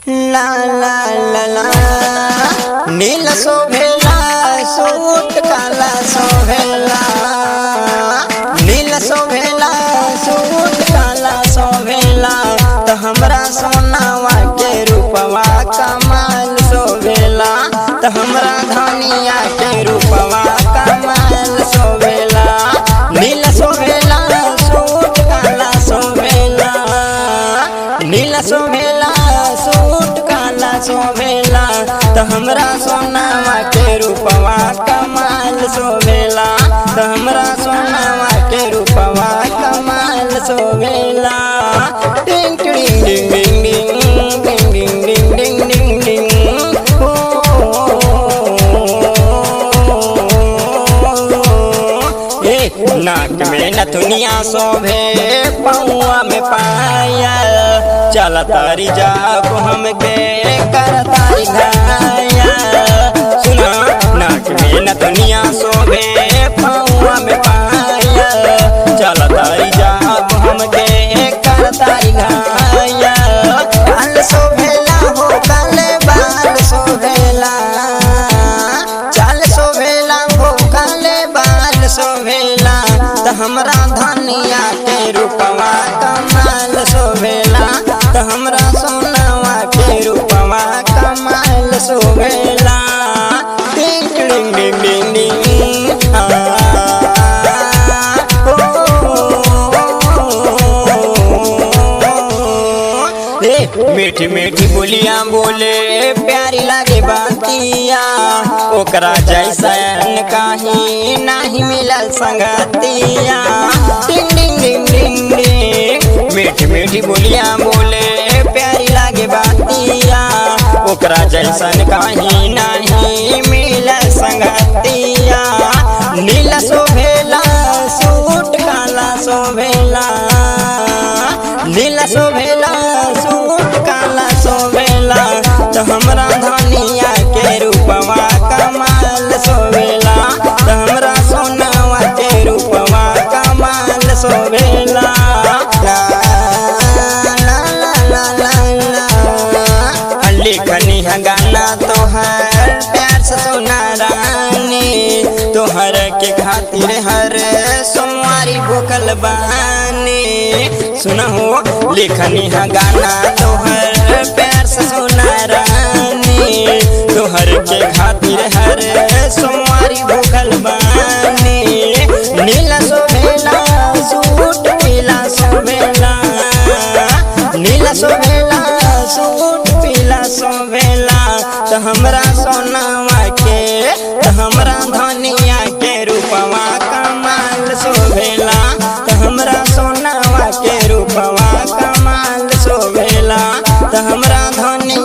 ला ला ला ला नील शोभेला सूट काला शोभेला, नील शोभेला सूट काला शोभेला, तो हमरा सोनावा के रूपवा कमाल शोभेला, तो हमरा धनिया के रूपवा कमाल शोभेला। नील शोभेला सूट काला शोभेला, नील शोभेला सूट काला शोभेला, तो हमरा सोनावा के रूपवा कमाल शोभेला, तो हमरा सोनावा के रूपवा कमाल शोभेला। टिंग टिंग डिंग डिंग डिंग डिंग डिंग डिंग डिंग डिंग नाक में नथुनिया शोभे पौआ में पायल, चल तारी जाब हमके कर तारी घायल। सुना नाक में नथुनिया शोभे पौआ में पायल, चल तारी जाब हमके कर तारी घायल। काल शोभेला हो काले बाल शोभेला, चाल शोभेला हो काले बाल शोभेला, तो हमरा धनिया के रूपवा कमाल शोभेला, तो हमरा सोनावा के रूपवा कमाल शोभेला। डिंग डिंग डिंग डिंग डिंग मीठी मीठी बोलिया बोले प्यारी लागे बातिया, ओकरा जैसन कहीं नहीं मिलल संगतिया। डिंग डिंग डिंग डिंग डिंग मीठी मीठी बोलिया बोले प्यारी लागे बातिया, ओकरा जैसन कहीं नहीं मिलल संगतिया। नीला शोभेला सूट काला शोभेला, नीला शोभेला सूट काला शोभेला, तो हमरा धनिया के रूपवा कमाल शोभेला, तो हमरा सोनावा के रूपवा कमाल शोभेला। ला ला ला ला ला ला लिखनी है गाना तोहर प्यार से सोना रानी, तोहर के खातिर हर सोमवारी भूखल बानी। सुना हो लिखनी है गाना तोहर प्यार से सोना रानी, तोहर के खातिर हर सोमवारी भूखल बानी। नीला शोभेला सूट पीला शोभेला, नीला शोभेला सूट पीला शोभेला, तो हमरा सोनावा के तो हमरा धनिया के रूपवा कमाल शोभेला, तो हमरा सोनावा के रूपवा कमाल शोभेला, तो हमरा धनिया